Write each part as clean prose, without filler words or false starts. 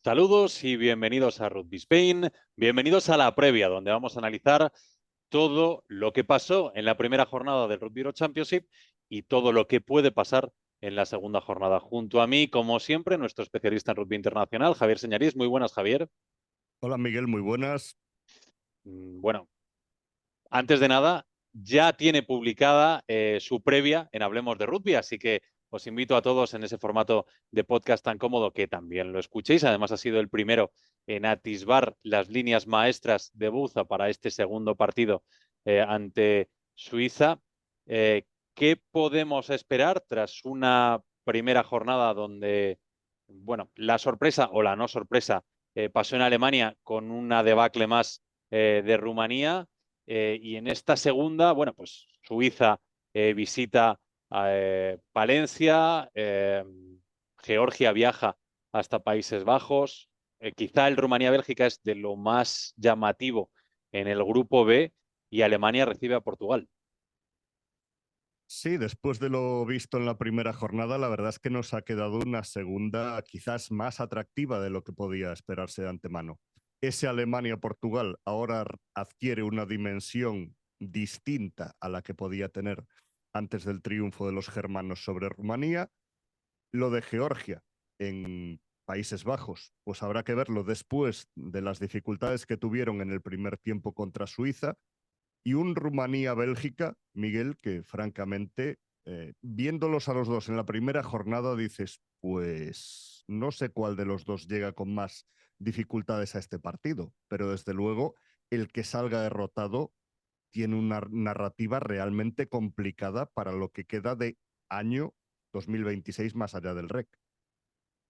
Saludos y bienvenidos a Rugby Spain, bienvenidos a la previa, donde vamos a analizar todo lo que pasó en la primera jornada del Rugby Euro Championship y todo lo que puede pasar en la segunda jornada. Junto a mí, como siempre, nuestro especialista en rugby internacional, Javier Señarís. Muy buenas, Javier. Hola, Miguel, muy buenas. Bueno, antes de nada, ya tiene publicada su previa en Hablemos de Rugby, así que os invito a todos en ese formato de podcast tan cómodo que también lo escuchéis. Además, ha sido el primero en atisbar las líneas maestras de Buza para este segundo partido ante Suiza. ¿Qué podemos esperar tras una primera jornada donde, bueno, la sorpresa o la no sorpresa pasó en Alemania con una debacle más de Rumanía? Y en esta segunda, bueno, pues Suiza visita Palencia, Georgia viaja hasta Países Bajos. Quizá el Rumanía-Bélgica es de lo más llamativo en el grupo B y Alemania recibe a Portugal. Sí, después de lo visto en la primera jornada, la verdad es que nos ha quedado una segunda quizás más atractiva de lo que podía esperarse de antemano. Ese Alemania-Portugal ahora adquiere una dimensión distinta a la que podía tener antes del triunfo de los germanos sobre Rumanía. Lo de Georgia en Países Bajos, pues habrá que verlo después de las dificultades que tuvieron en el primer tiempo contra Suiza. Y un Rumanía-Bélgica, Miguel, que francamente, viéndolos a los dos en la primera jornada, dices, pues no sé cuál de los dos llega con más dificultades a este partido, pero desde luego el que salga derrotado tiene una narrativa realmente complicada para lo que queda de año 2026 más allá del REC.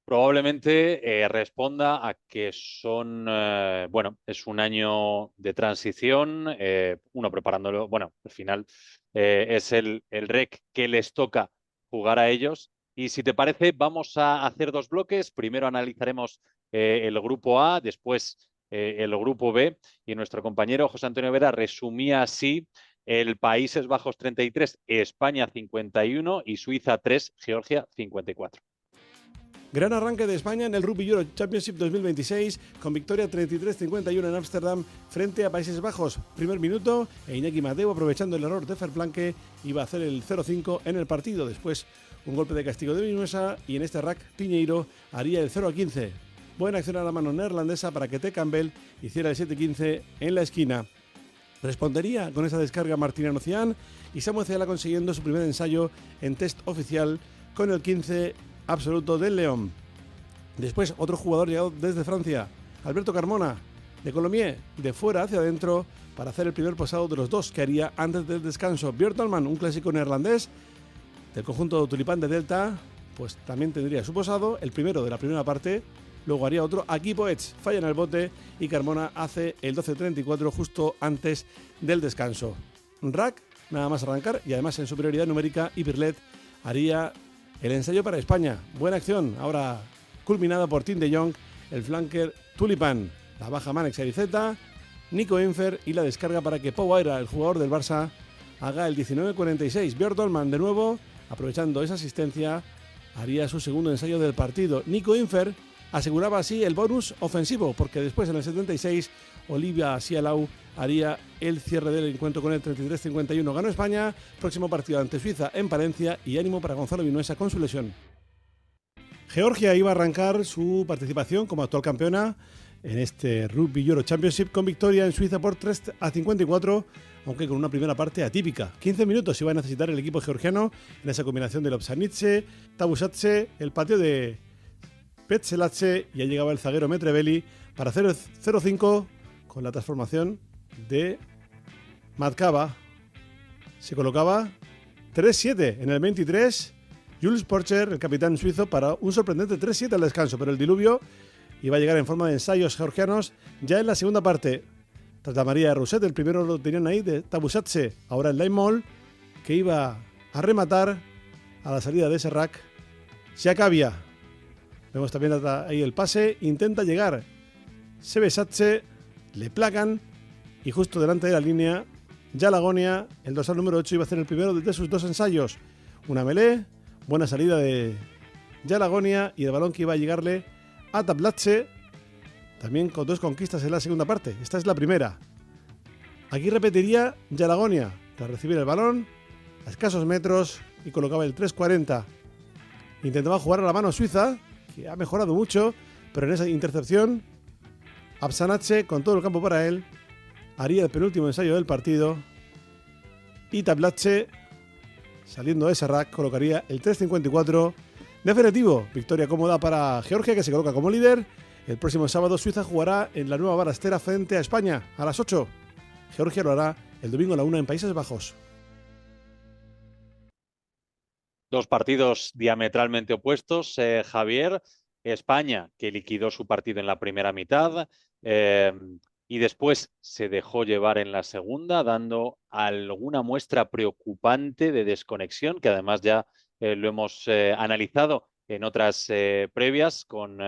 Probablemente responda a que son, bueno, es un año de transición, uno preparándolo, bueno, al final es el REC que les toca jugar a ellos. Y si te parece, vamos a hacer dos bloques. Primero analizaremos el grupo A, después el grupo B. Y nuestro compañero José Antonio Vera resumía así el Países Bajos 33, España 51 y Suiza 3, Georgia 54. Gran arranque de España en el Rugby Euro Championship 2026 con victoria 33-51 en Ámsterdam frente a Países Bajos. Primer minuto e Iñaki Mateu, aprovechando el error de Verplanke, iba a hacer el 0-5 en el partido. Después un golpe de castigo de Vinuesa y en este rack Piñeiro haría el 0-15. Buena acción a la mano neerlandesa para que T. Campbell hiciera el 7-15 en la esquina. Respondería con esa descarga Martina Nocián y Samuel Ceala consiguiendo su primer ensayo en test oficial con el 15 absoluto del León. Después otro jugador llegado desde Francia, Alberto Carmona, de Colomiers, de fuera hacia adentro para hacer el primer posado de los dos que haría antes del descanso. Björn Tolman, un clásico neerlandés del conjunto Tulipán de Delta, pues también tendría su posado, el primero de la primera parte. Luego haría otro. Aquí Poets falla en el bote y Carmona hace el 12-34 justo antes del descanso. Rack, nada más arrancar, y además en superioridad numérica, y Pirlet haría el ensayo para España. Buena acción, ahora culminada por Tim de Jong, el flanker Tulipán. La baja Manex Arizeta, Nico Infer y la descarga para que Pau Aira, el jugador del Barça, haga el 19-46. Björn Tolman de nuevo, aprovechando esa asistencia, haría su segundo ensayo del partido. Nico Infer aseguraba así el bonus ofensivo, porque después en el 76 Olivia Sialau haría el cierre del encuentro con el 33-51. Ganó España, próximo partido ante Suiza en Palencia, y ánimo para Gonzalo Vinuesa con su lesión. Georgia iba a arrancar su participación como actual campeona en este Rugby Euro Championship con victoria en Suiza por 3-54, aunque con una primera parte atípica. 15 minutos iba a necesitar el equipo georgiano en esa combinación de Lopsanitse, Tabusatse, el patio de Petselatse, y ya llegaba el zaguero Metrevelli para hacer el 0-5 con la transformación de Matkava. Se colocaba 3-7 en el 23. Jules Porcher, el capitán suizo, para un sorprendente 3-7 al descanso, pero el diluvio iba a llegar en forma de ensayos georgianos ya en la segunda parte. Tras la María de Rousset, el primero lo tenían ahí de Tabusatse, ahora el Laimol, que iba a rematar a la salida de ese rack. Siakavia. Vemos también ahí el pase, intenta llegar Sebesatse, le placan y justo delante de la línea Yalagonia, el dorsal número 8, iba a hacer el primero de sus dos ensayos. Una melé, buena salida de Yalagonia y el balón que iba a llegarle a Tablatse, también con 2 conquistas en la segunda parte. Esta es la primera. Aquí repetiría Yalagonia, tras recibir el balón a escasos metros y colocaba el 3.40. Intentaba jugar a la mano suiza, que ha mejorado mucho, pero en esa intercepción, Absanache, con todo el campo para él, haría el penúltimo ensayo del partido y Tablache, saliendo de ese rack, colocaría el 3.54 definitivo. Victoria cómoda para Georgia, que se coloca como líder. El próximo sábado Suiza jugará en la nueva Balastera frente a España a las 8. Georgia lo hará el domingo a la 1 en Países Bajos. 2 partidos diametralmente opuestos, Javier. España, que liquidó su partido en la primera mitad y después se dejó llevar en la segunda, dando alguna muestra preocupante de desconexión, que además ya lo hemos analizado en otras previas, con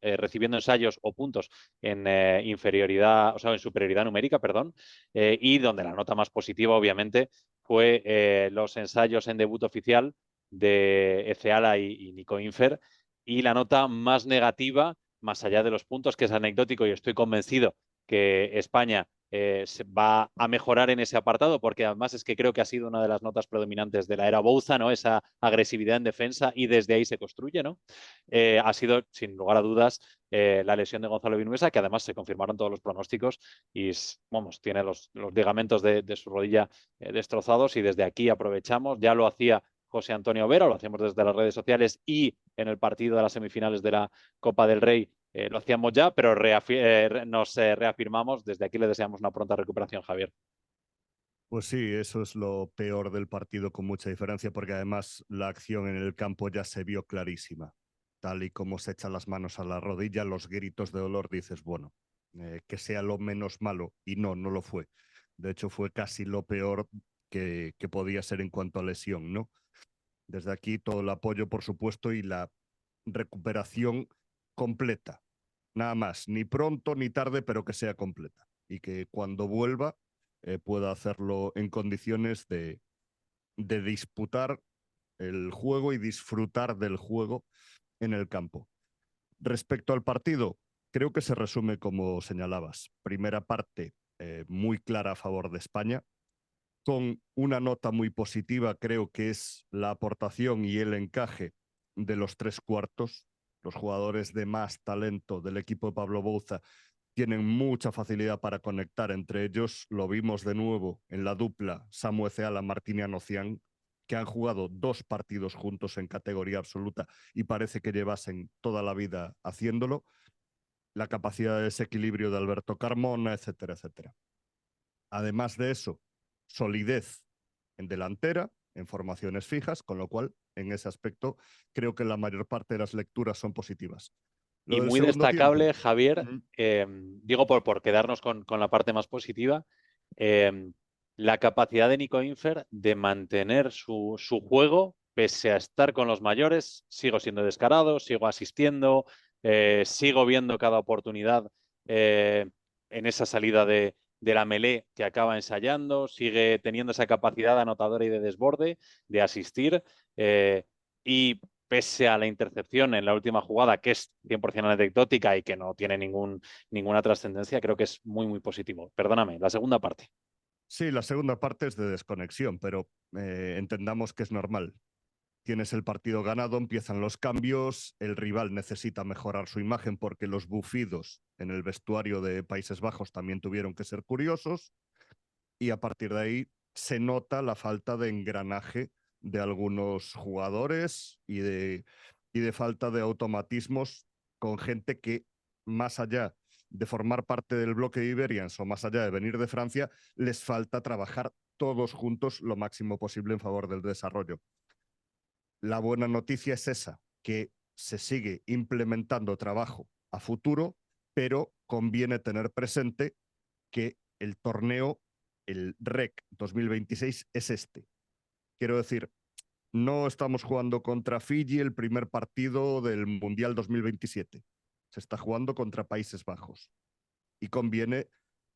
recibiendo ensayos o puntos en inferioridad, o sea, en superioridad numérica, perdón, y donde la nota más positiva, obviamente, fue los ensayos en debut oficial de Ezeala y Nico Infer, y la nota más negativa, más allá de los puntos, que es anecdótico y estoy convencido que España se va a mejorar en ese apartado, porque además es que creo que ha sido una de las notas predominantes de la era Bouza, ¿no? Esa agresividad en defensa y desde ahí se construye, ¿no? Ha sido, sin lugar a dudas, la lesión de Gonzalo Vinuesa, que además se confirmaron todos los pronósticos y, vamos, tiene los ligamentos de su rodilla destrozados, y desde aquí aprovechamos, ya lo hacía José Antonio Vera, lo hacemos desde las redes sociales y en el partido de las semifinales de la Copa del Rey lo hacíamos ya, pero nos reafirmamos. Desde aquí le deseamos una pronta recuperación, Javier. Pues sí, eso es lo peor del partido con mucha diferencia, porque además la acción en el campo ya se vio clarísima. Tal y como se echan las manos a la rodilla, los gritos de dolor, dices, bueno, que sea lo menos malo, y no lo fue. De hecho, fue casi lo peor que podía ser en cuanto a lesión, ¿no? Desde aquí todo el apoyo, por supuesto, y la recuperación completa. Nada más, ni pronto ni tarde, pero que sea completa. Y que cuando vuelva pueda hacerlo en condiciones de disputar el juego y disfrutar del juego en el campo. Respecto al partido, creo que se resume como señalabas. Primera parte muy clara a favor de España, con una nota muy positiva, creo que es la aportación y el encaje de los 3 cuartos. Los jugadores de más talento del equipo de Pablo Bouza tienen mucha facilidad para conectar entre ellos. Lo vimos de nuevo en la dupla Samu Ezeala-Martiniano Cian, que han jugado 2 partidos juntos en categoría absoluta y parece que llevasen toda la vida haciéndolo. La capacidad de desequilibrio de Alberto Carmona, etcétera, etcétera. Además de eso, solidez en delantera, en formaciones fijas, con lo cual, en ese aspecto, creo que la mayor parte de las lecturas son positivas. Y muy destacable, tiempo, Javier, digo por quedarnos con la parte más positiva, la capacidad de Nico Infer de mantener su juego pese a estar con los mayores. Sigo siendo descarado, sigo asistiendo, sigo viendo cada oportunidad en esa salida de la melee que acaba ensayando, sigue teniendo esa capacidad anotadora y de desborde, de asistir, y pese a la intercepción en la última jugada, que es 100% anecdótica y que no tiene ninguna trascendencia, creo que es muy, muy positivo. Perdóname, la segunda parte. Sí, la segunda parte es de desconexión, pero entendamos que es normal. Tienes el partido ganado, empiezan los cambios, el rival necesita mejorar su imagen porque los bufidos en el vestuario de Países Bajos también tuvieron que ser curiosos, y a partir de ahí se nota la falta de engranaje de algunos jugadores y de falta de automatismos con gente que, más allá de formar parte del bloque de Iberians o más allá de venir de Francia, les falta trabajar todos juntos lo máximo posible en favor del desarrollo. La buena noticia es esa, que se sigue implementando trabajo a futuro, pero conviene tener presente que el torneo, el REC 2026, es este. Quiero decir, no estamos jugando contra Fiji el primer partido del Mundial 2027. Se está jugando contra Países Bajos. Y conviene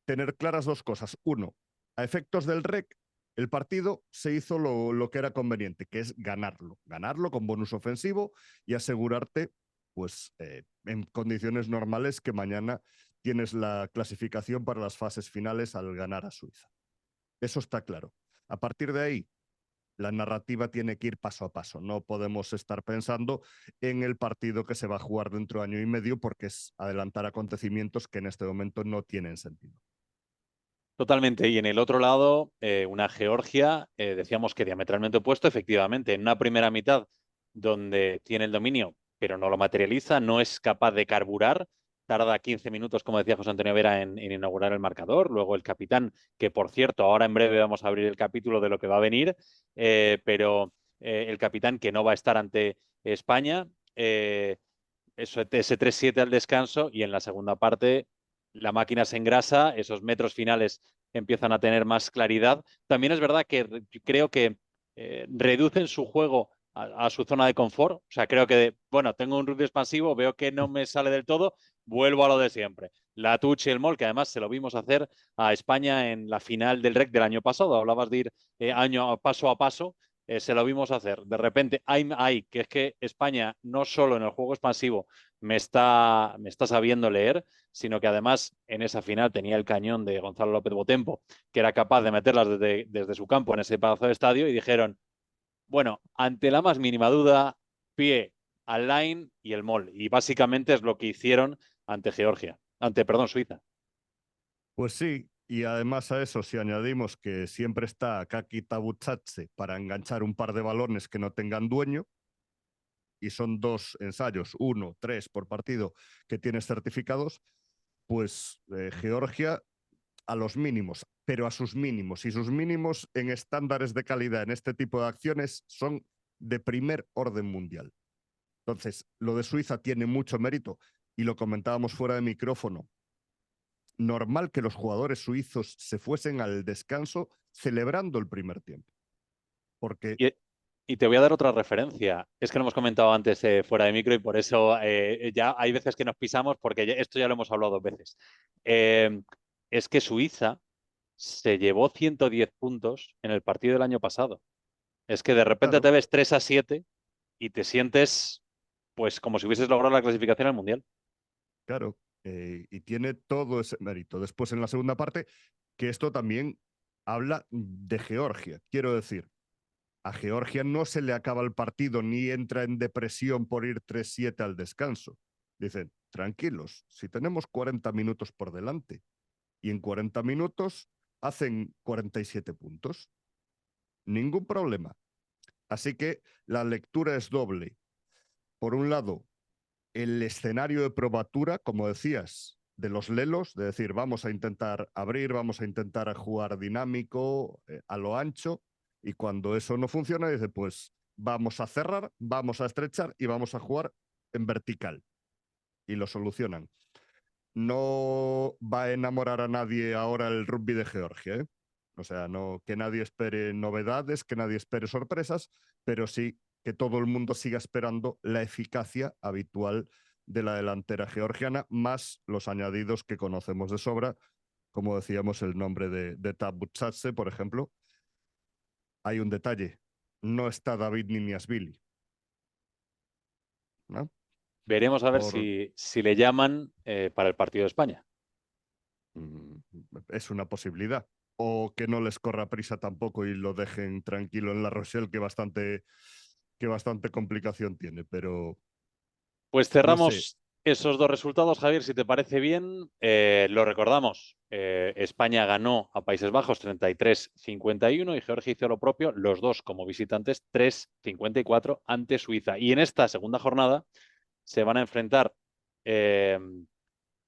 tener claras 2 cosas. Uno, a efectos del REC, el partido se hizo lo que era conveniente, que es ganarlo. Ganarlo con bonus ofensivo y asegurarte pues en condiciones normales que mañana tienes la clasificación para las fases finales al ganar a Suiza. Eso está claro. A partir de ahí, la narrativa tiene que ir paso a paso. No podemos estar pensando en el partido que se va a jugar dentro de año y medio porque es adelantar acontecimientos que en este momento no tienen sentido. Totalmente. Y en el otro lado, una Georgia, decíamos que diametralmente opuesto, efectivamente, en una primera mitad donde tiene el dominio, pero no lo materializa, no es capaz de carburar, tarda 15 minutos, como decía José Antonio Vera, en inaugurar el marcador. Luego el capitán, que por cierto, ahora en breve vamos a abrir el capítulo de lo que va a venir, pero el capitán que no va a estar ante España, ese 3-7 al descanso y en la segunda parte la máquina se engrasa, esos metros finales empiezan a tener más claridad. También es verdad que creo que reducen su juego a su zona de confort. O sea, creo que, bueno, tengo un rugby expansivo, veo que no me sale del todo, vuelvo a lo de siempre. La touch y el mall, que además se lo vimos hacer a España en la final del REC del año pasado. Hablabas de ir año paso a paso. Se lo vimos hacer. De repente, que es que España no solo en el juego expansivo me está sabiendo leer, sino que además en esa final tenía el cañón de Gonzalo López Botempo, que era capaz de meterlas desde su campo en ese pedazo de estadio, y dijeron, bueno, ante la más mínima duda, pie al line y el mall. Y básicamente es lo que hicieron ante Suiza. Pues sí, y además a eso, si añadimos que siempre está Kaki Tabutsatse para enganchar un par de balones que no tengan dueño, y son 2 ensayos, 1, 3 por partido que tienes certificados, pues Georgia a los mínimos, pero a sus mínimos. Y sus mínimos en estándares de calidad en este tipo de acciones son de primer orden mundial. Entonces, lo de Suiza tiene mucho mérito y lo comentábamos fuera de micrófono. Normal que los jugadores suizos se fuesen al descanso celebrando el primer tiempo. Porque Y te voy a dar otra referencia. Es que lo hemos comentado antes fuera de micro y por eso ya hay veces que nos pisamos porque esto ya lo hemos hablado 2 veces. Es que Suiza se llevó 110 puntos en el partido del año pasado. Es que de repente claro, te ves 3-7 y te sientes pues como si hubieses logrado la clasificación al Mundial. claro, y tiene todo ese mérito. Después en la segunda parte, que esto también habla de Georgia. Quiero decir, a Georgia no se le acaba el partido ni entra en depresión por ir 3-7 al descanso. Dicen, tranquilos, si tenemos 40 minutos por delante y en 40 minutos hacen 47 puntos, ningún problema. Así que la lectura es doble. Por un lado, el escenario de probatura, como decías, de los lelos, de decir, vamos a intentar abrir, vamos a intentar jugar dinámico, a lo ancho, y cuando eso no funciona, dice, pues vamos a cerrar, vamos a estrechar y vamos a jugar en vertical. Y lo solucionan. No va a enamorar a nadie ahora el rugby de Georgia, ¿eh? O sea, no, que nadie espere novedades, que nadie espere sorpresas, pero sí que todo el mundo siga esperando la eficacia habitual de la delantera georgiana, más los añadidos que conocemos de sobra, como decíamos, el nombre de Tabutsatse, por ejemplo. Hay un detalle, no está David Niniashvili, ¿no? Veremos a ver Por, si le llaman para el partido de España. es una posibilidad. O que no les corra prisa tampoco y lo dejen tranquilo en La Rochelle, que bastante complicación tiene, pero Pues no sé. cerramos esos 2 resultados, Javier, si te parece bien. Lo recordamos, España ganó a Países Bajos 33-51 y Georgia hizo lo propio, los dos como visitantes 3-54 ante Suiza. Y en esta segunda jornada se van a enfrentar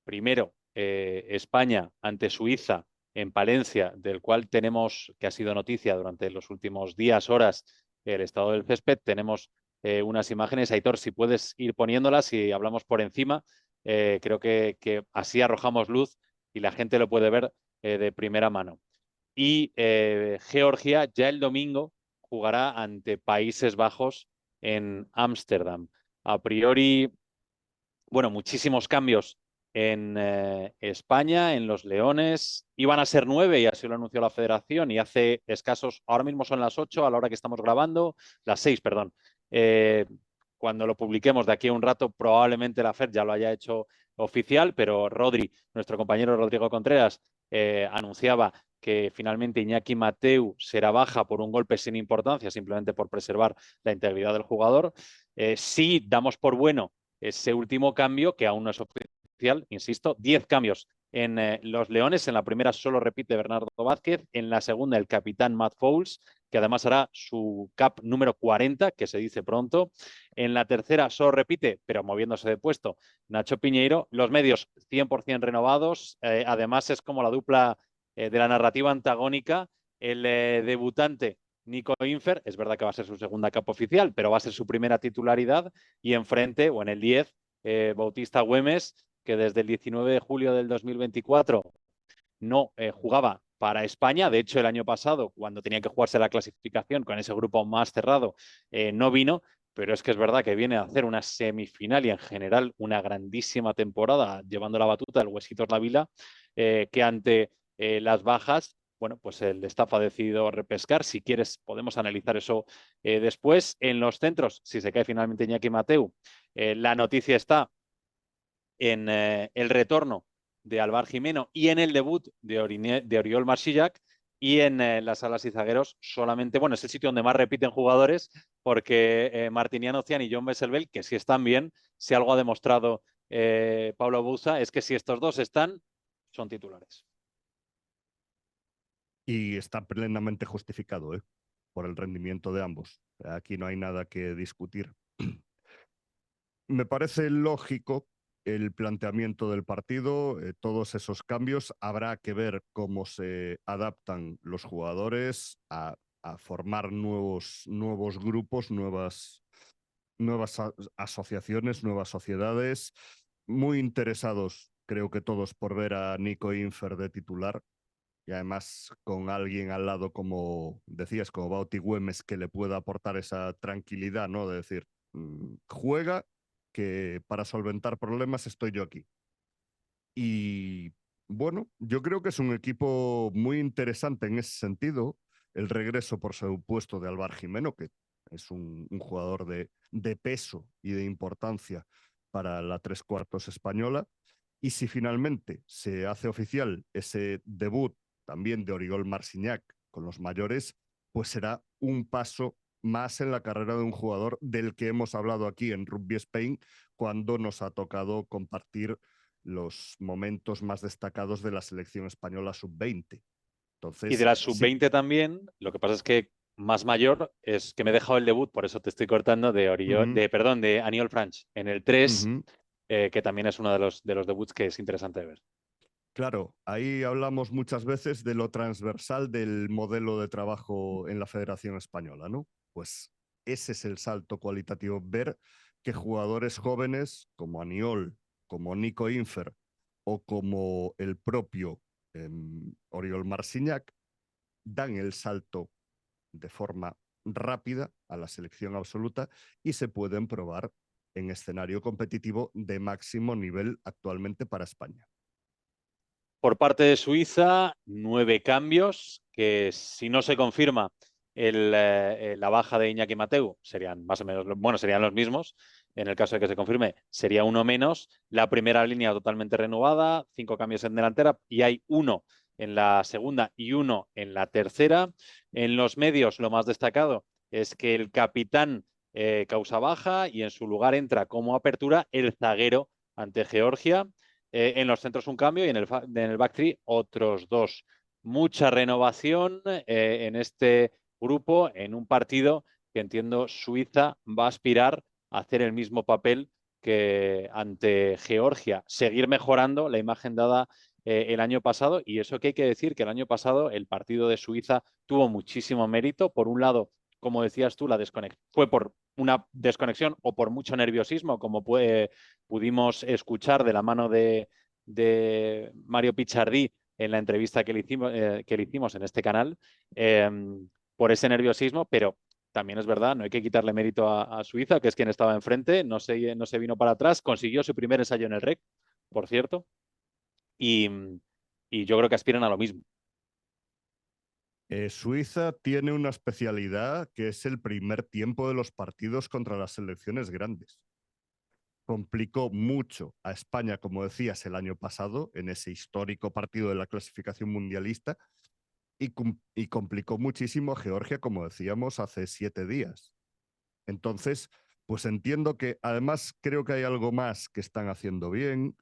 primero España ante Suiza en Palencia, del cual tenemos, que ha sido noticia durante los últimos días, horas, el estado del césped. Tenemos unas imágenes. Aitor, si puedes ir poniéndolas y hablamos por encima, creo que así arrojamos luz y la gente lo puede ver de primera mano. Y Georgia ya el domingo jugará ante Países Bajos en Ámsterdam. A priori, bueno, muchísimos cambios en España, en los Leones. Iban a ser 9 y así lo anunció la federación y hace escasos, ahora mismo son las 8 a la hora que estamos grabando, las 6, perdón. cuando lo publiquemos de aquí a un rato, probablemente la FED ya lo haya hecho oficial, pero Rodri, nuestro compañero Rodrigo Contreras, anunciaba que finalmente Iñaki Mateu será baja por un golpe sin importancia, simplemente por preservar la integridad del jugador. Sí damos por bueno ese último cambio, que aún no es oficial, insisto, 10 cambios en los Leones. En la primera solo repite Bernardo Vázquez, en la segunda el capitán Matt Fowles, que además hará su cap número 40, que se dice pronto. En la tercera solo repite, pero moviéndose de puesto, Nacho Piñeiro. Los medios 100% renovados. Además es como la dupla de la narrativa antagónica. El debutante Nico Infer, es verdad que va a ser su segunda capa oficial, pero va a ser su primera titularidad. Y enfrente, o en el 10, Bautista Güemes, que desde el 19 de julio del 2024 no jugaba para España. De hecho, el año pasado, cuando tenía que jugarse la clasificación con ese grupo más cerrado, no vino. Pero es que es verdad que viene a hacer una semifinal y en general una grandísima temporada, llevando la batuta del Huesitos La Vila, que ante las bajas, bueno, pues el staff ha decidido repescar. Si quieres, podemos analizar eso después. En los centros, si se cae finalmente Iñaki Mateu, la noticia está en el retorno de Álvar Jimeno y en el debut de Oriol Marsillac. Y en las alas y zagueros solamente, bueno, es el sitio donde más repiten jugadores, porque Martiniano Cian y John Besselbel, que si están bien, si algo ha demostrado Pablo Bouza, es que si estos dos están, son titulares. Y está plenamente justificado, por el rendimiento de ambos. Aquí no hay nada que discutir. Me parece lógico el planteamiento del partido, todos esos cambios. Habrá que ver cómo se adaptan los jugadores a formar nuevos grupos, nuevas asociaciones, nuevas sociedades. Muy interesados, creo que todos, por ver a Nico Infer de titular. Y además con alguien al lado, como decías, como Bauti Güemes, que le pueda aportar esa tranquilidad, ¿no? De decir, juega, que para solventar problemas estoy yo aquí. Y bueno, yo creo que es un equipo muy interesante en ese sentido. El regreso, por supuesto, de Álvar Jimeno, que es un jugador de peso y de importancia para la tres cuartos española. Y si finalmente se hace oficial ese debut también de Oriol Marsillac con los mayores, pues será un paso más en la carrera de un jugador del que hemos hablado aquí en Rugby Spain, cuando nos ha tocado compartir los momentos más destacados de la selección española sub-20. Y de Entonces, la sí. sub-20 también, lo que pasa es que más mayor es que me he dejado el debut, por eso te estoy cortando, de Aniol Franch en el 3, que también es uno de los debuts que es interesante de ver. Claro, ahí hablamos muchas veces de lo transversal del modelo de trabajo en la Federación Española, ¿no? Pues ese es el salto cualitativo, ver que jugadores jóvenes como Aniol, como Nico Infer o como el propio Oriol Marsillac dan el salto de forma rápida a la selección absoluta y se pueden probar en escenario competitivo de máximo nivel actualmente para España. Por parte de Suiza, 9 cambios, que si no se confirma la baja de Iñaki Mateu, serían más o menos, bueno, serían los mismos. En el caso de que se confirme, sería uno menos. La primera línea totalmente renovada, 5 cambios en delantera y hay 1 en la segunda y 1 en la tercera. En los medios, lo más destacado es que el capitán causa baja y en su lugar entra como apertura el zaguero ante Georgia. En los centros un cambio y en el back three otros 2. Mucha renovación en este grupo, en un partido que entiendo Suiza va a aspirar a hacer el mismo papel que ante Georgia, seguir mejorando la imagen dada el año pasado. Y eso que hay que decir, que el año pasado el partido de Suiza tuvo muchísimo mérito. Por un lado, como decías tú, la desconexión fue por una desconexión o por mucho nerviosismo, como pudimos escuchar de la mano de Mario Pichardí en la entrevista que le hicimos en este canal, por ese nerviosismo, pero también es verdad, no hay que quitarle mérito a Suiza, que es quien estaba enfrente, no se vino para atrás, consiguió su primer ensayo en el REC, por cierto, y yo creo que aspiran a lo mismo. Suiza tiene una especialidad que es el primer tiempo de los partidos contra las selecciones grandes. Complicó mucho a España, como decías, el año pasado, en ese histórico partido de la clasificación mundialista, y complicó muchísimo a Georgia, como decíamos, hace 7 días. Entonces, pues entiendo que además creo que hay algo más que están haciendo bien,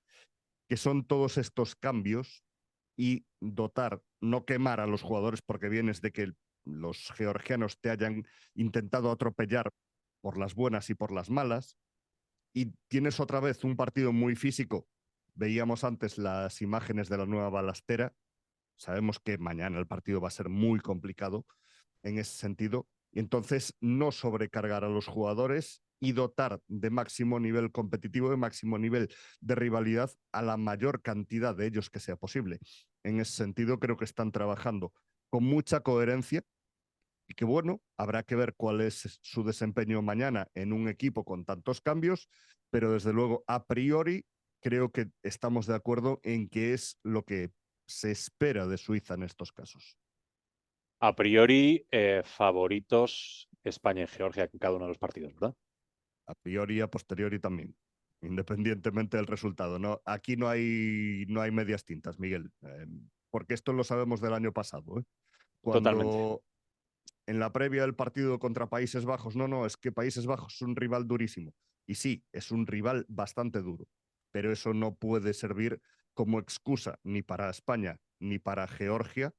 que son todos estos cambios y dotar, no quemar a los jugadores porque vienes de que los georgianos te hayan intentado atropellar por las buenas y por las malas, y tienes otra vez un partido muy físico. Veíamos antes las imágenes de la nueva balastera. Sabemos que mañana el partido va a ser muy complicado en ese sentido. Y entonces no sobrecargar a los jugadores y dotar de máximo nivel competitivo, de máximo nivel de rivalidad a la mayor cantidad de ellos que sea posible. En ese sentido creo que están trabajando con mucha coherencia y que bueno, habrá que ver cuál es su desempeño mañana en un equipo con tantos cambios, pero desde luego a priori creo que estamos de acuerdo en que es lo que se espera de Suiza en estos casos. A priori, favoritos España y Georgia en cada uno de los partidos, ¿verdad? A priori y a posteriori también, independientemente del resultado. No, aquí no hay medias tintas, Miguel, porque esto lo sabemos del año pasado. Totalmente. Cuando en la previa del partido contra Países Bajos, no, es que Países Bajos es un rival durísimo. Y sí, es un rival bastante duro, pero eso no puede servir como excusa ni para España ni para Georgia,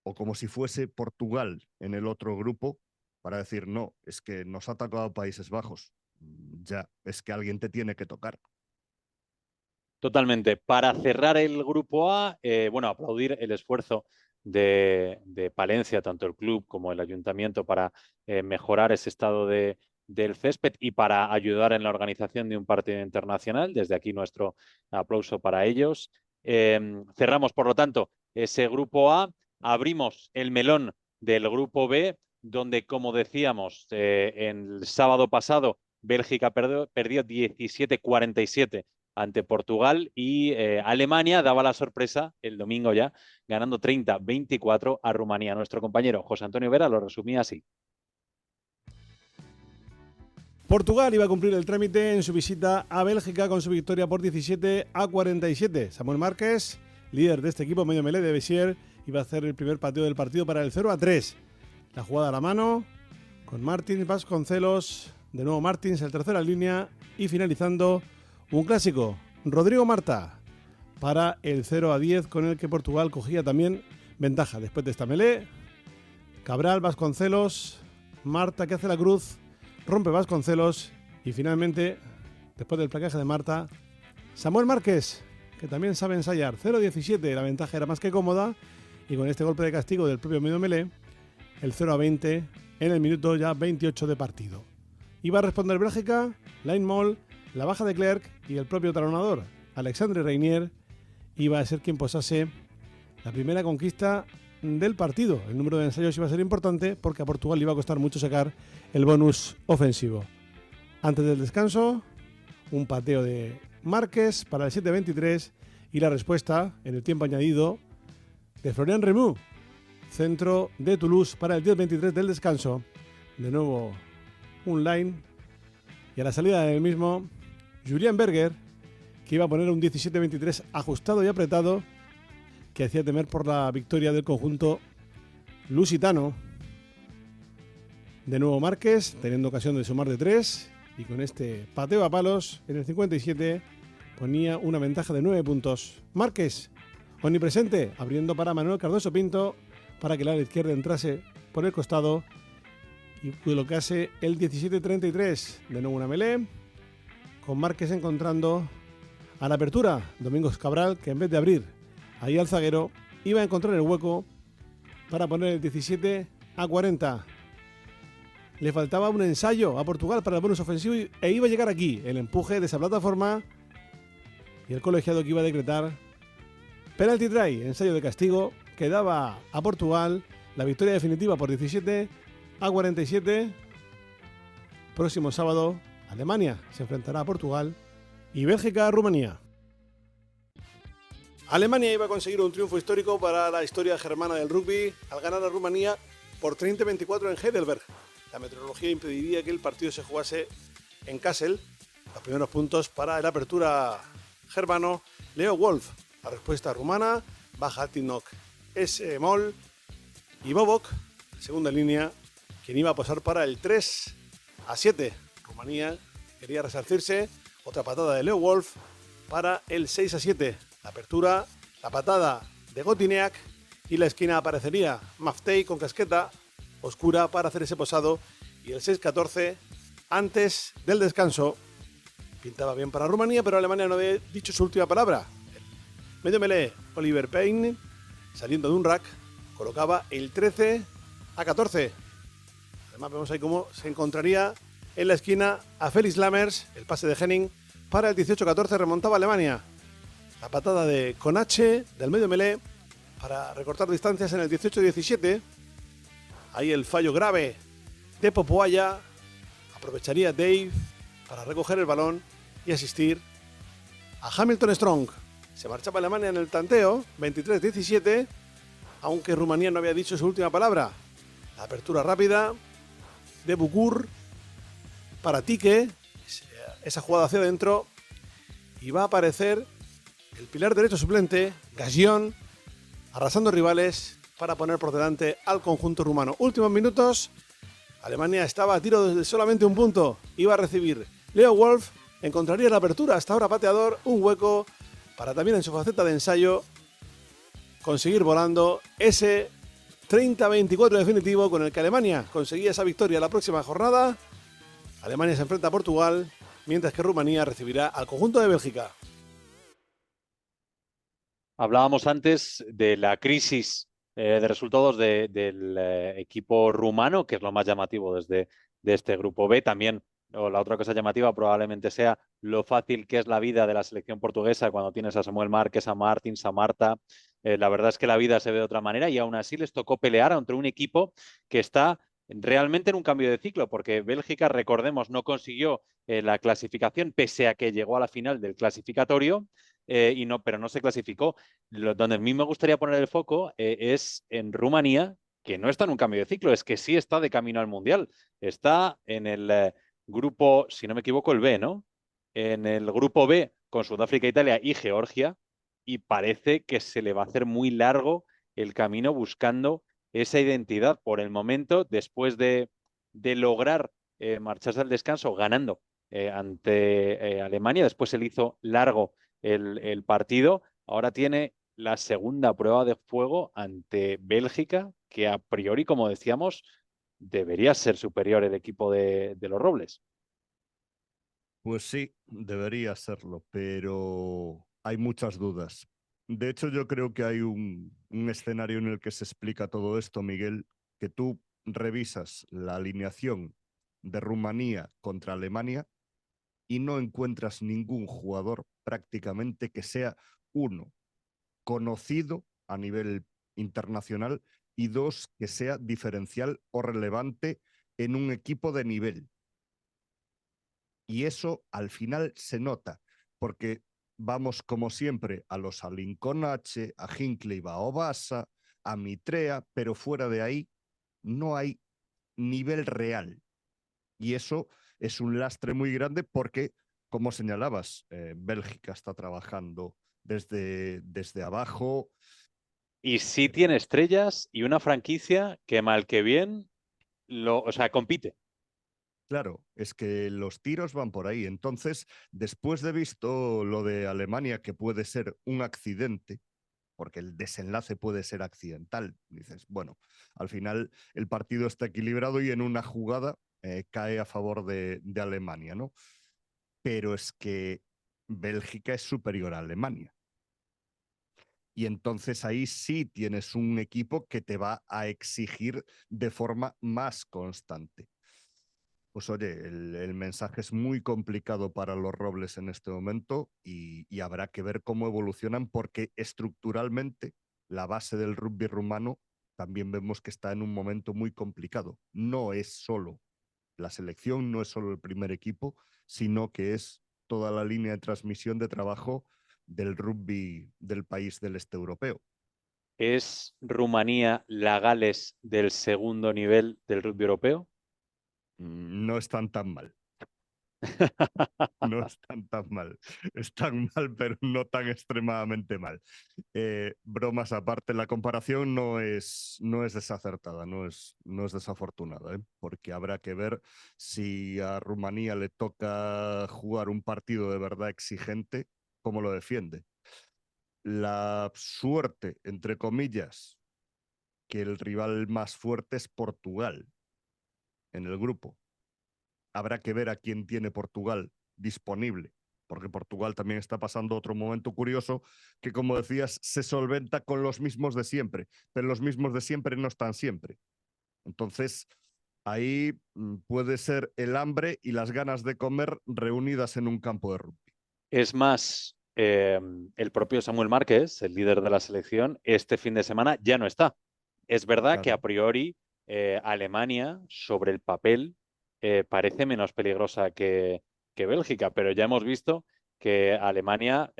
o como si fuese Portugal en el otro grupo, para decir, no, es que nos ha atacado Países Bajos. Ya, es que alguien te tiene que tocar. Totalmente. Para cerrar el grupo A, bueno, aplaudir el esfuerzo de Palencia, tanto el club como el ayuntamiento, para mejorar ese estado del césped y para ayudar en la organización de un partido internacional. Desde aquí nuestro aplauso para ellos. Cerramos, por lo tanto, ese grupo A. Abrimos el melón del grupo B, donde, como decíamos, el sábado pasado, Bélgica perdió 17-47 ante Portugal y Alemania daba la sorpresa el domingo ya, ganando 30-24 a Rumanía. Nuestro compañero José Antonio Vera lo resumía así. Portugal iba a cumplir el trámite en su visita a Bélgica con su victoria por 17-47. Samuel Márquez, líder de este equipo medio melé de Bessier, iba a hacer el primer pateo del partido para el 0-3. La jugada a la mano, con Martins, Vasconcelos, de nuevo Martins en tercera línea y finalizando un clásico, Rodrigo Marta, para el 0-10 con el que Portugal cogía también ventaja. Después de esta melé, Cabral, Vasconcelos, Marta que hace la cruz, rompe Vasconcelos y finalmente, después del placaje de Marta, Samuel Márquez, que también sabe ensayar. 0-17, la ventaja era más que cómoda y con este golpe de castigo del propio medio melé, el 0-20 en el minuto ya 28 de partido. Iba a responder Bélgica, Line Moll, la baja de Clerc y el propio talonador, Alexandre Reinier, iba a ser quien posase la primera conquista del partido. El número de ensayos iba a ser importante porque a Portugal le iba a costar mucho sacar el bonus ofensivo. Antes del descanso, un pateo de Márquez para el 7-23 y la respuesta en el tiempo añadido de Florian Remou, centro de Toulouse para el 10-23 del descanso. De nuevo un line y a la salida del mismo Julian Berger, que iba a poner un 17-23 ajustado y apretado que hacía temer por la victoria del conjunto lusitano. De nuevo Márquez, teniendo ocasión de sumar de 3 y con este pateo a palos en el 57 ponía una ventaja de 9 puntos. Márquez, omnipresente, abriendo para Manuel Cardoso Pinto para que el ala izquierda entrase por el costado y colocase el 17-33. De nuevo una melé, con Márquez encontrando a la apertura Domingos Cabral, que en vez de abrir ahí al zaguero, iba a encontrar el hueco para poner el 17-40. Le faltaba un ensayo a Portugal para el bonus ofensivo e iba a llegar aquí el empuje de esa plataforma y el colegiado que iba a decretar penalty try, ensayo de castigo, que daba a Portugal la victoria definitiva por 17-47. Próximo sábado, Alemania se enfrentará a Portugal y Bélgica a Rumanía. Alemania iba a conseguir un triunfo histórico para la historia germana del rugby al ganar a Rumanía por 30-24 en Heidelberg. La meteorología impediría que el partido se jugase en Kassel. Los primeros puntos para el apertura germano, Leo Wolf. La respuesta rumana, Bajatinok, S-Mol y Bobok, segunda línea, quien iba a posar para el 3-7. Rumanía quería resarcirse, otra patada de Leo Wolf para el 6-7. La apertura, la patada de Gotineak y la esquina aparecería Maftei con casqueta oscura para hacer ese posado y el 6-14 antes del descanso. Pintaba bien para Rumanía, pero Alemania no había dicho su última palabra. El medio melee Oliver Payne, saliendo de un rack, colocaba el 13-14. Además vemos ahí cómo se encontraría en la esquina a Felix Lammers, el pase de Henning para el 18-14, remontaba Alemania. La patada de Konache del medio melee para recortar distancias en el 18-17. Ahí el fallo grave de Popoaya. Aprovecharía Dave para recoger el balón y asistir a Hamilton Strong. Se marchaba Alemania en el tanteo, 23-17, aunque Rumanía no había dicho su última palabra. La apertura rápida de Bukur para Tique, esa jugada hacia adentro, y va a aparecer el pilar derecho suplente, Gagion, arrasando rivales para poner por delante al conjunto rumano. Últimos minutos, Alemania estaba a tiro desde solamente un punto, iba a recibir Leo Wolf, encontraría la apertura, hasta ahora pateador, un hueco para también en su faceta de ensayo conseguir volando ese 30-24 definitivo con el que Alemania conseguía esa victoria la próxima jornada. Alemania se enfrenta a Portugal, mientras que Rumanía recibirá al conjunto de Bélgica. Hablábamos antes de la crisis de resultados del equipo rumano, que es lo más llamativo de este grupo B. También, o la otra cosa llamativa probablemente sea lo fácil que es la vida de la selección portuguesa cuando tienes a Samuel Márquez, a Martins, a Marta. La verdad es que la vida se ve de otra manera y aún así les tocó pelear entre un equipo que está realmente en un cambio de ciclo, porque Bélgica, recordemos, no consiguió la clasificación pese a que llegó a la final del clasificatorio. Pero no se clasificó. Donde a mí me gustaría poner el foco es en Rumanía, que no está en un cambio de ciclo, es que sí está de camino al Mundial. Está en el grupo, si no me equivoco, el B, ¿no? En el grupo B con Sudáfrica, Italia y Georgia, y parece que se le va a hacer muy largo el camino buscando esa identidad. Por el momento, después de lograr marcharse al descanso ganando ante Alemania, después se le hizo largo el partido. Ahora tiene la segunda prueba de fuego ante Bélgica, que a priori, como decíamos, debería ser superior el equipo de los Robles. Pues sí, debería serlo, pero hay muchas dudas. De hecho, yo creo que hay un escenario en el que se explica todo esto, Miguel, que tú revisas la alineación de Rumanía contra Alemania y no encuentras ningún jugador prácticamente que sea, uno, conocido a nivel internacional y dos, que sea diferencial o relevante en un equipo de nivel. Y eso al final se nota, porque vamos como siempre a los Alinconache, a Hinckley Baobasa, a Mitrea, pero fuera de ahí no hay nivel real. Y eso es un lastre muy grande porque, como señalabas, Bélgica está trabajando desde abajo. Y sí tiene estrellas y una franquicia que mal que bien, compite. Claro, es que los tiros van por ahí. Entonces, después de visto lo de Alemania, que puede ser un accidente, porque el desenlace puede ser accidental, dices, bueno, al final el partido está equilibrado y en una jugada cae a favor de Alemania, ¿no? Pero es que Bélgica es superior a Alemania. Y entonces ahí sí tienes un equipo que te va a exigir de forma más constante. Pues oye, el mensaje es muy complicado para los Robles en este momento y habrá que ver cómo evolucionan porque estructuralmente la base del rugby rumano también vemos que está en un momento muy complicado. No es solo la selección, no es solo el primer equipo, sino que es toda la línea de transmisión de trabajo del rugby del país del este europeo. ¿Es Rumanía la Gales del segundo nivel del rugby europeo? No están tan mal. No están tan mal. Están mal, pero no tan extremadamente mal. Bromas aparte, la comparación no es desacertada, no es desafortunada, porque habrá que ver si a Rumanía le toca jugar un partido de verdad exigente, cómo lo defiende. La suerte, entre comillas, que el rival más fuerte es Portugal en el grupo. Habrá que ver a quién tiene Portugal disponible, porque Portugal también está pasando otro momento curioso que, como decías, se solventa con los mismos de siempre, pero los mismos de siempre no están siempre. Entonces, ahí puede ser el hambre y las ganas de comer reunidas en un campo de rugby. Es más, el propio Samuel Márquez, el líder de la selección, este fin de semana ya no está. Es verdad que a Claro. priori Alemania, sobre el papel, parece menos peligrosa que Bélgica, pero ya hemos visto que Alemania,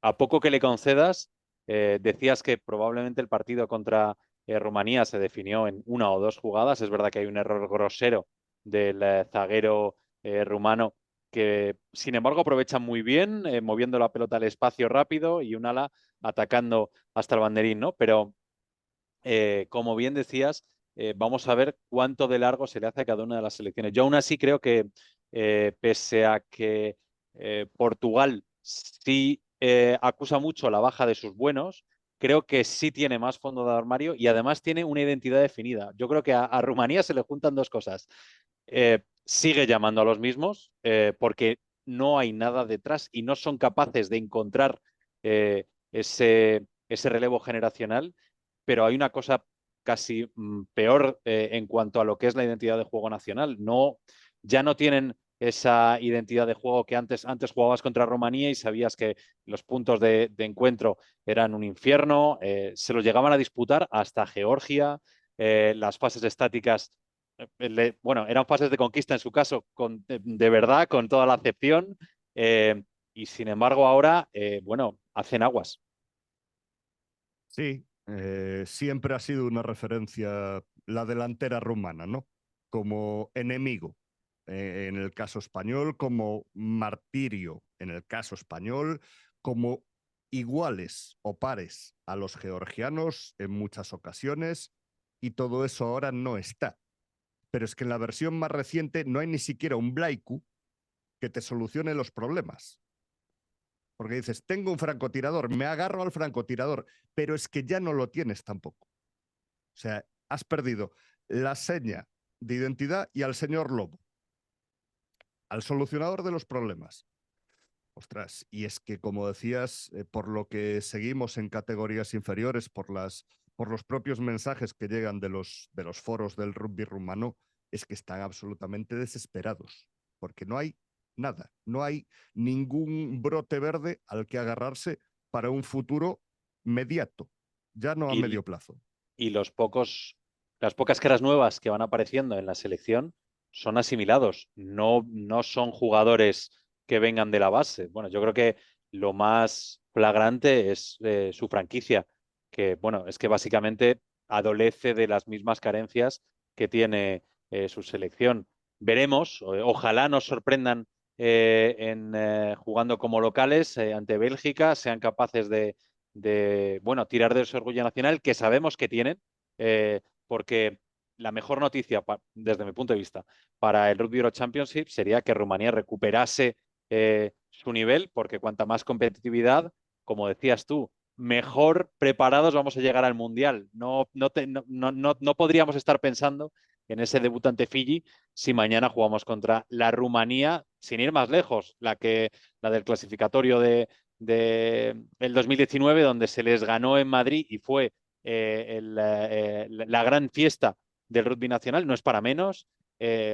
a poco que le concedas, decías que probablemente el partido contra Rumanía se definió en una o dos jugadas. Es verdad que hay un error grosero del zaguero rumano que sin embargo aprovechan muy bien, moviendo la pelota al espacio rápido y un ala atacando hasta el banderín, ¿no? Pero como bien decías, vamos a ver cuánto de largo se le hace a cada una de las selecciones. Yo aún así creo que pese a que Portugal sí acusa mucho la baja de sus buenos, creo que sí tiene más fondo de armario y además tiene una identidad definida. Yo creo que a Rumanía se le juntan dos cosas. Sigue llamando a los mismos porque no hay nada detrás y no son capaces de encontrar ese relevo generacional, pero hay una cosa casi peor en cuanto a lo que es la identidad de juego nacional. No, ya no tienen esa identidad de juego que antes jugabas contra Rumanía y sabías que los puntos de encuentro eran un infierno, se los llegaban a disputar hasta Georgia, las fases estáticas bueno, eran fases de conquista en su caso, de verdad, con toda la acepción, y sin embargo ahora, bueno, hacen aguas. Sí, siempre ha sido una referencia la delantera rumana, ¿no? Como enemigo, en el caso español, como martirio en el caso español, como iguales o pares a los georgianos en muchas ocasiones, y todo eso ahora no está. Pero es que en la versión más reciente no hay ni siquiera un Blaiku que te solucione los problemas. Porque dices, tengo un francotirador, me agarro al francotirador, pero es que ya no lo tienes tampoco. O sea, has perdido la seña de identidad y al señor Lobo, al solucionador de los problemas. Ostras, y es que, como decías, por lo que seguimos en categorías inferiores, por los propios mensajes que llegan de los foros del rugby rumano, es que están absolutamente desesperados, porque no hay nada, no hay ningún brote verde al que agarrarse para un futuro mediato, ya no a Y, medio plazo. y las pocas caras nuevas que van apareciendo en la selección son asimilados, no son jugadores que vengan de la base. Bueno, yo creo que lo más flagrante es su franquicia, que bueno, es que básicamente adolece de las mismas carencias que tiene su selección. Veremos, ojalá nos sorprendan jugando como locales ante Bélgica, sean capaces bueno, tirar de ese orgullo nacional que sabemos que tienen, porque la mejor noticia, desde mi punto de vista, para el Rugby Euro Championship sería que Rumanía recuperase su nivel, porque cuanta más competitividad, como decías tú, mejor preparados vamos a llegar al Mundial. No podríamos estar pensando en ese debut ante Fiji si mañana jugamos contra la Rumanía, sin ir más lejos, la del clasificatorio el 2019, donde se les ganó en Madrid y fue la gran fiesta del rugby nacional, no es para menos.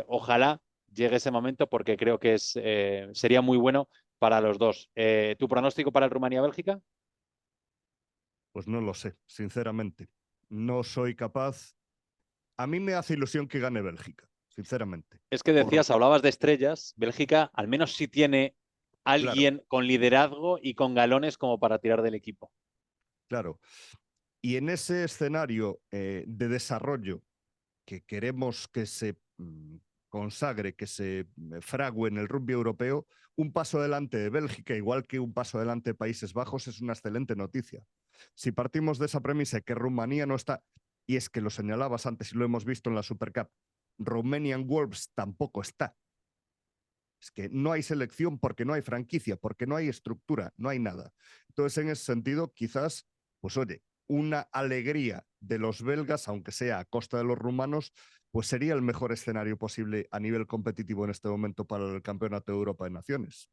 Ojalá llegue ese momento porque creo que sería muy bueno para los dos. ¿Tu pronóstico para el Rumanía-Bélgica? Pues no lo sé, sinceramente. No soy capaz. A mí me hace ilusión que gane Bélgica, sinceramente. Es que decías, hablabas de estrellas, Bélgica al menos sí tiene alguien con liderazgo y con galones como para tirar del equipo. Claro. Y en ese escenario de desarrollo que queremos que se consagre, que se frague en el rugby europeo, un paso adelante de Bélgica, igual que un paso adelante de Países Bajos, es una excelente noticia. Si partimos de esa premisa que Rumanía no está, y es que lo señalabas antes y lo hemos visto en la Super Cup, Romanian Wolves tampoco está. Es que no hay selección porque no hay franquicia, porque no hay estructura, no hay nada. Entonces, en ese sentido, quizás, pues oye, una alegría de los belgas, aunque sea a costa de los rumanos, pues sería el mejor escenario posible a nivel competitivo en este momento para el Campeonato de Europa de Naciones.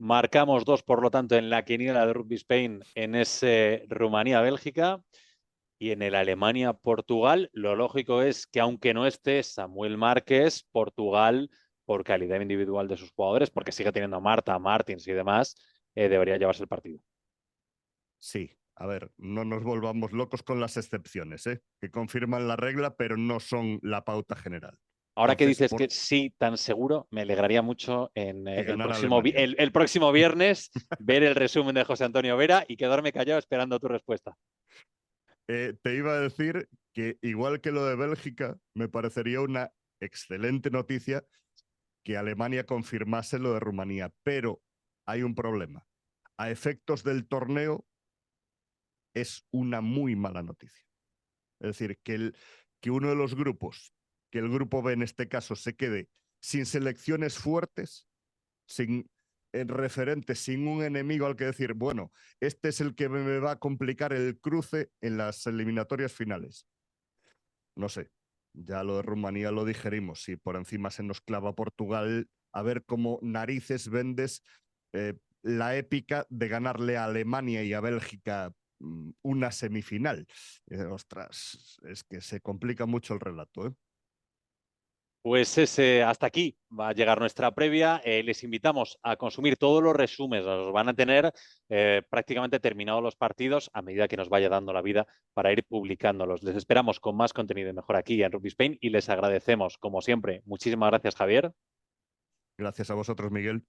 Marcamos 2, por lo tanto, en la quiniela de Rugby Spain en ese Rumanía-Bélgica. Y en el Alemania-Portugal, lo lógico es que aunque no esté Samuel Márquez, Portugal, por calidad individual de sus jugadores, porque sigue teniendo a Marta, a Martins y demás, debería llevarse el partido. Sí, a ver, no nos volvamos locos con las excepciones, que confirman la regla, pero no son la pauta general. Ahora Entonces, que dices que sí, tan seguro, me alegraría mucho en el próximo viernes ver el resumen de José Antonio Vera y quedarme callado esperando tu respuesta. Te iba a decir que, igual que lo de Bélgica, me parecería una excelente noticia que Alemania confirmase lo de Rumanía, pero hay un problema. A efectos del torneo, es una muy mala noticia. Es decir, que uno de los grupos, que el grupo B en este caso, se quede sin selecciones fuertes, sin referentes, sin un enemigo al que decir, bueno, este es el que me va a complicar el cruce en las eliminatorias finales. No sé, ya lo de Rumanía lo digerimos. Si por encima se nos clava Portugal, a ver cómo narices vendes la épica de ganarle a Alemania y a Bélgica una semifinal. Ostras, es que se complica mucho el relato, ¿eh? Pues hasta aquí va a llegar nuestra previa. Les invitamos a consumir todos los resúmenes. Los van a tener prácticamente terminados los partidos a medida que nos vaya dando la vida para ir publicándolos. Les esperamos con más contenido y mejor aquí en Rugby Spain y les agradecemos, como siempre. Muchísimas gracias, Javier. Gracias a vosotros, Miguel.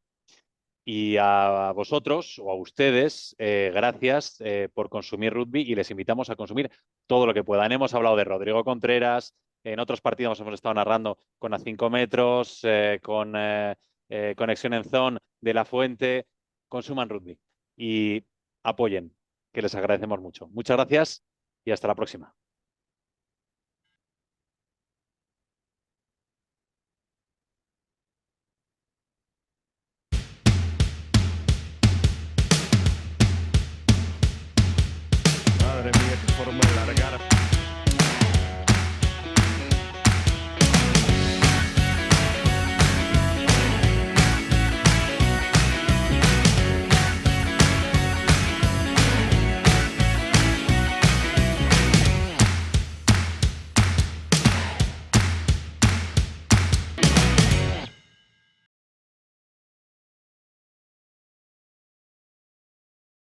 Y a vosotros o a ustedes, gracias por consumir rugby y les invitamos a consumir todo lo que puedan. Hemos hablado de Rodrigo Contreras, en otros partidos hemos estado narrando con a 5 metros, con Conexión en Zone, de La Fuente. Consuman rugby y apoyen, que les agradecemos mucho. Muchas gracias y hasta la próxima. Madre mía, qué forma de largar.